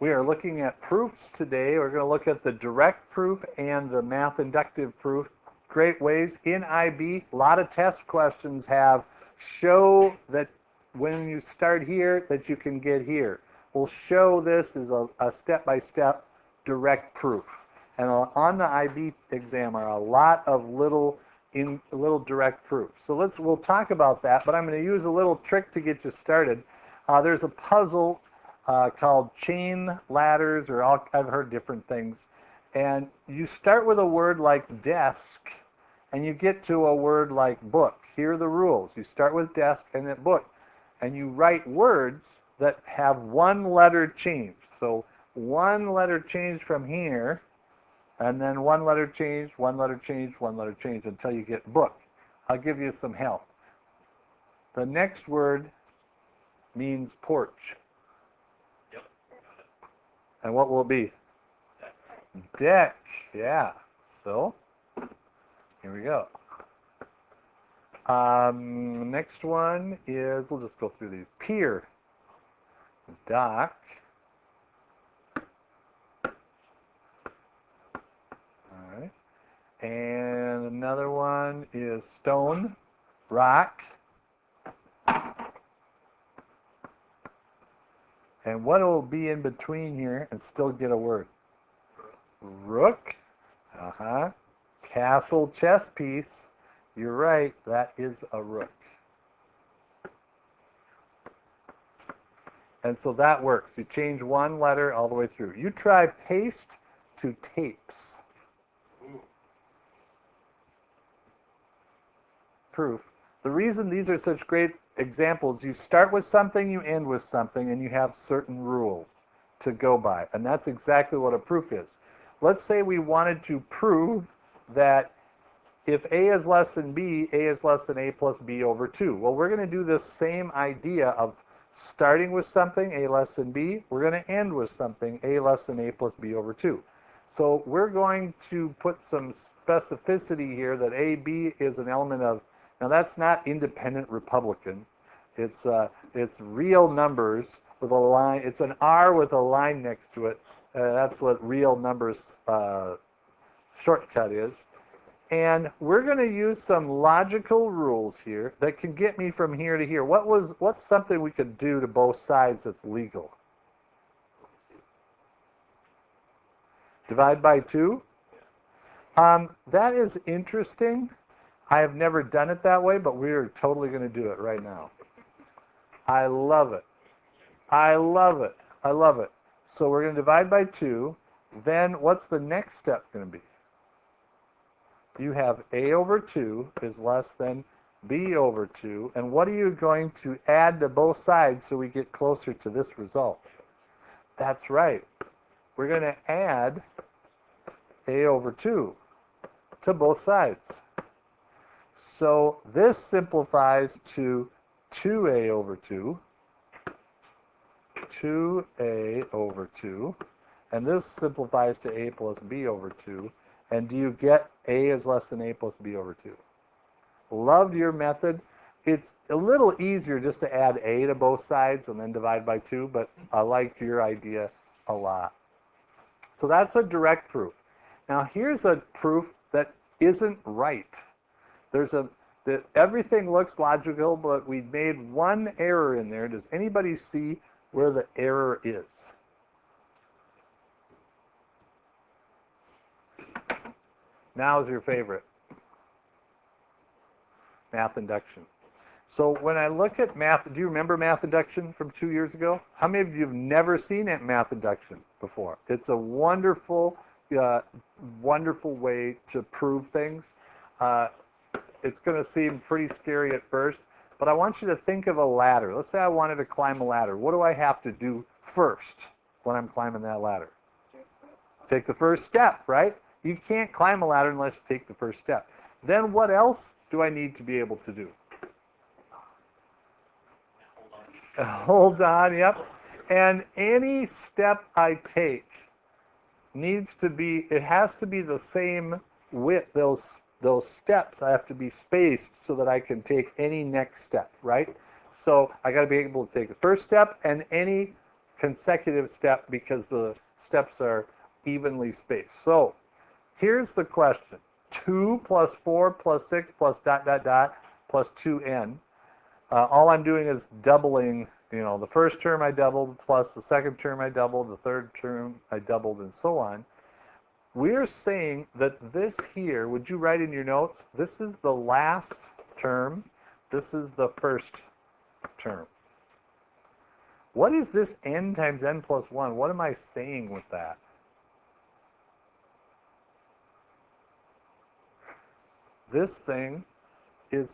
We are looking at proofs today. We're going to look at the direct proof and the math inductive proof. Great ways. In IB, a lot of test questions have show that when you start here that you can get here. We'll show this as a step-by-step direct proof. And on the IB exam are a lot of little direct proofs. So we'll talk about that, but I'm going to use a little trick to get you started. There's a puzzle called chain ladders, or I've heard different things. And you start with a word like desk, and you get to a word like book. Here are the rules. You start with desk and then book. And you write words that have one letter change. So one letter change from here, and then one letter change, one letter change, one letter change until you get book. I'll give you some help. The next word means porch. Yep. And what will it be? Deck. Yeah. So here we go. Next one is, we'll just go through these. Pier. Dock. All right. And another one is stone. Rock. And what will be in between here and still get a word? Rook. Uh-huh. Castle chess piece. You're right, that is a rook. And so that works. You change one letter all the way through. You try paste to tapes. Proof. The reason these are such great examples, you start with something, you end with something, and you have certain rules to go by. And that's exactly what a proof is. Let's say we wanted to prove that if A is less than B, A is less than A plus B over 2. Well, we're going to do this same idea of starting with something, A less than B. We're going to end with something, A less than A plus B over 2. So we're going to put some specificity here that AB is an element of, now that's not independent Republican. It's real numbers with a line. It's an R with a line next to it. That's what real numbers shortcut is. And we're going to use some logical rules here that can get me from here to here. What's something we could do to both sides that's legal? Divide by 2? That is interesting. I have never done it that way, but we're totally going to do it right now. I love it. I love it. I love it. So we're going to divide by 2. Then what's the next step going to be? You have A over 2 is less than B over 2. And what are you going to add to both sides so we get closer to this result? That's right. We're going to add A over 2 to both sides. So this simplifies to 2A over 2. 2A over 2. And this simplifies to A plus B over 2. And do you get A is less than A plus B over 2? Loved your method. It's a little easier just to add A to both sides and then divide by 2, but I like your idea a lot. So that's a direct proof. Now here's a proof that isn't right. Everything looks logical, but we made one error in there. Does anybody see where the error is? Now's your favorite. Math induction. So when I look at math, do you remember math induction from 2 years ago? How many of you have never seen it, math induction before? It's a wonderful, wonderful way to prove things. It's going to seem pretty scary at first, but I want you to think of a ladder. Let's say I wanted to climb a ladder. What do I have to do first when I'm climbing that ladder? Take the first step, right? You can't climb a ladder unless you take the first step. Then what else do I need to be able to do? Hold on, yep. And any step I take needs to be, it has to be the same width. Those steps I have to be spaced so that I can take any next step, right? So I got to be able to take the first step and any consecutive step because the steps are evenly spaced. So here's the question. 2 plus 4 plus 6 plus dot, dot, dot, plus 2n. All I'm doing is doubling, the first term I doubled, plus the second term I doubled, the third term I doubled, and so on. We're saying that this here, would you write in your notes, this is the last term, this is the first term. What is this n times n plus 1? What am I saying with that? This thing is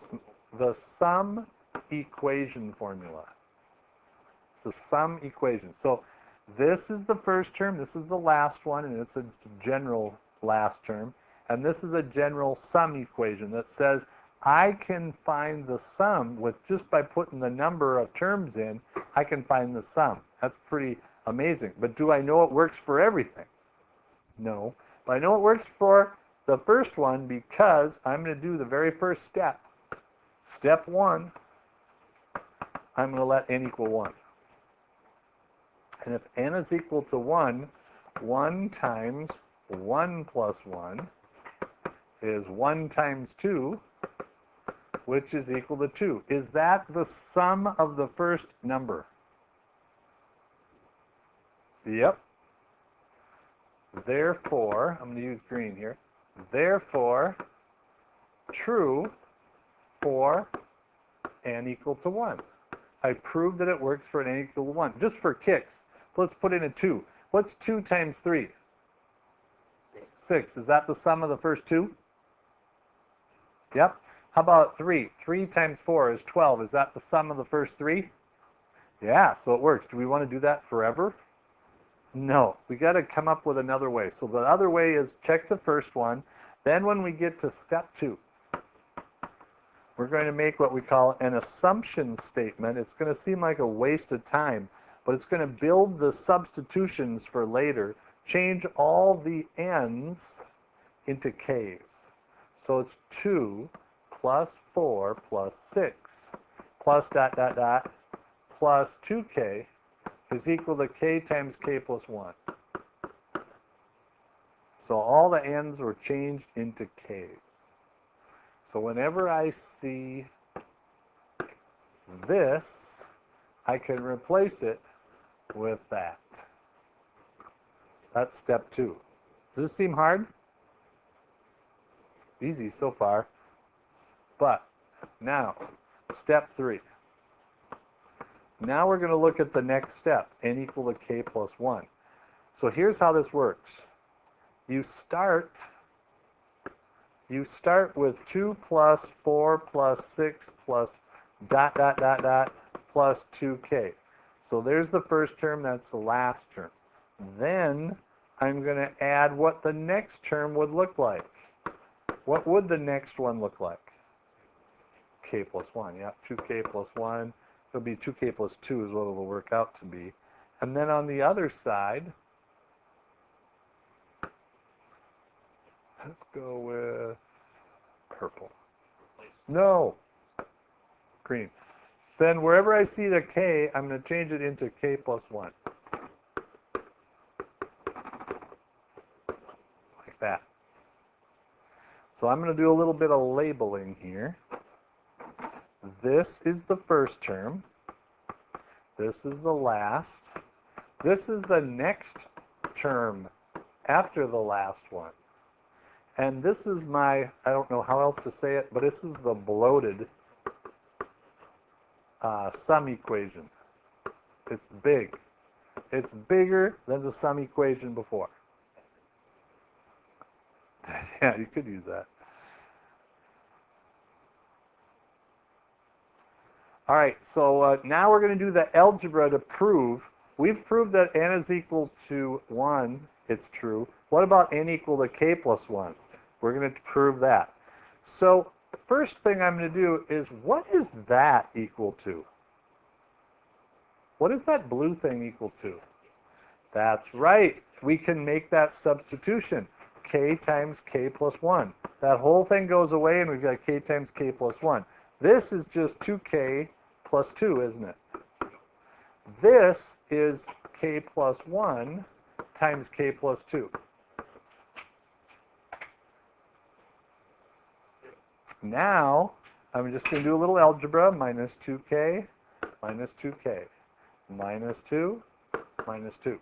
the sum equation formula. It's the sum equation. So this is the first term, this is the last one, and it's a general last term. And this is a general sum equation that says I can find the sum with just by putting the number of terms in, I can find the sum. That's pretty amazing. But do I know it works for everything? No. But I know it works for the first one because I'm going to do the very first step. Step 1, I'm going to let n equal 1. And if n is equal to 1, 1 times 1 plus 1 is 1 times 2, which is equal to 2. Is that the sum of the first number? Yep. Therefore, I'm going to use green here. Therefore, true for n equal to 1. I proved that it works for an n equal to 1. Just for kicks, let's put in a 2. What's 2 times 3? 6. Is that the sum of the first two? Yep. How about 3? 3 times 4 is 12. Is that the sum of the first 3? Yeah, so it works. Do we want to do that forever? No. We got to come up with another way. So the other way is check the first one. Then when we get to step 2, we're going to make what we call an assumption statement. It's going to seem like a waste of time, but it's going to build the substitutions for later, change all the n's into k's. So it's 2 plus 4 plus 6 plus dot, dot, dot, plus 2k is equal to k times k plus 1. So all the n's were changed into k's. So whenever I see this, I can replace it with that. That's step 2. Does this seem hard? Easy so far. But now, step 3. Now we're going to look at the next step, n equal to k plus 1. So here's how this works. You start with 2 plus 4 plus 6 plus dot, dot, dot, dot, plus 2k. So there's the first term, that's the last term. Then I'm going to add what the next term would look like. What would the next one look like? K plus 1, yeah, 2k plus 1. It'll be 2k plus 2 is what it'll work out to be. And then on the other side, let's go with purple. No, green. Then wherever I see the k, I'm going to change it into k plus 1. Like that. So I'm going to do a little bit of labeling here. This is the first term. This is the last. This is the next term after the last one. And this is my, I don't know how else to say it, but this is the bloated sum equation. It's big. It's bigger than the sum equation before. Yeah, you could use that. All right, so now we're going to do the algebra to prove. We've proved that n is equal to 1. It's true. What about n equal to k plus 1? We're going to prove that. So first thing I'm going to do is, what is that equal to? What is that blue thing equal to? That's right. We can make that substitution. K times k plus 1. That whole thing goes away and we've got k times k plus 1. This is just 2k plus 2, isn't it? This is k plus 1 times k plus 2. Now, I'm just going to do a little algebra. Minus 2k, minus 2k, minus 2, minus 2.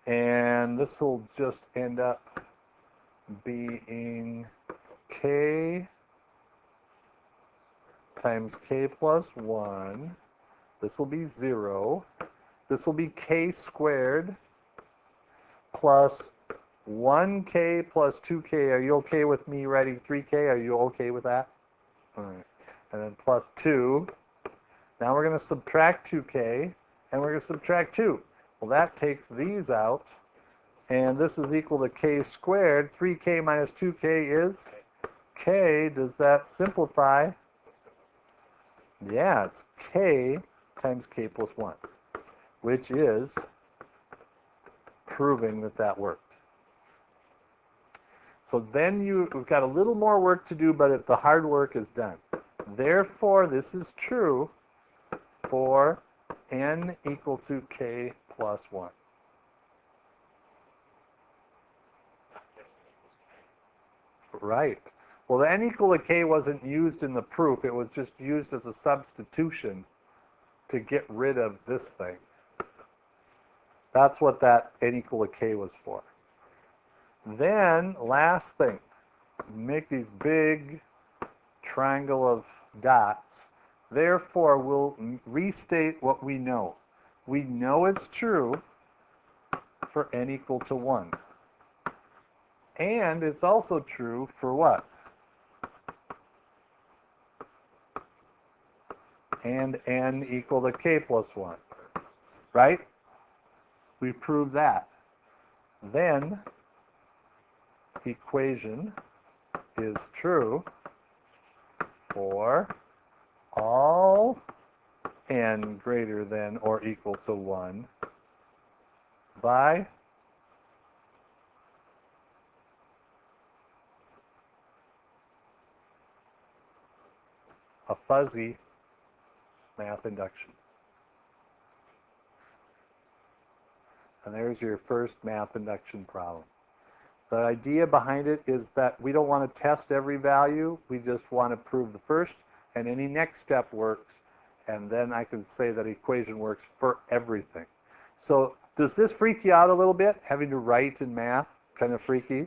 And this will just end up being k times k plus 1. This will be 0. This will be k squared plus 1k plus 2k. Are you okay with me writing 3k? Are you okay with that? All right. And then plus 2. Now we're going to subtract 2k, and we're going to subtract 2. Well, that takes these out, and this is equal to k squared. 3k minus 2k is k. Does that simplify? Yeah, it's k times k plus 1, which is proving that that worked. So then we've got a little more work to do, but the hard work is done. Therefore, this is true for n equal to k plus 1. Right. Well, the n equal to k wasn't used in the proof. It was just used as a substitution to get rid of this thing. That's what that n equal to k was for. Then, last thing, make these big triangle of dots. Therefore, we'll restate what we know. We know it's true for n equal to 1. And it's also true for what? And n equal to k plus 1. Right? We proved that. Then, equation is true for all n greater than or equal to 1 by a fuzzy math induction. And there's your first math induction problem. The idea behind it is that we don't want to test every value. We just want to prove the first, and any next step works. And then I can say that equation works for everything. So does this freak you out a little bit, having to write in math? Kind of freaky.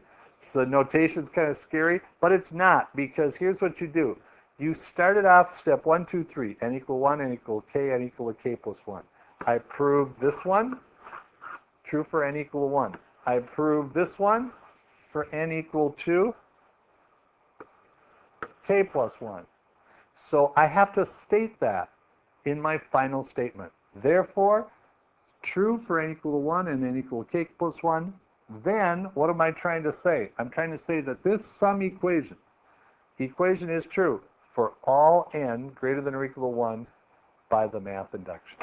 So the notation's kind of scary, but it's not, because here's what you do. You started off step 1, 2, 3, n equal 1, n equal k, n equal to k plus 1. I proved this one, true for n equal to 1. I proved this one for n equal to k plus 1. So I have to state that in my final statement. Therefore, true for n equal to 1 and n equal to k plus 1. Then, what am I trying to say? I'm trying to say that this sum equation is true for all n greater than or equal to 1 by the math induction.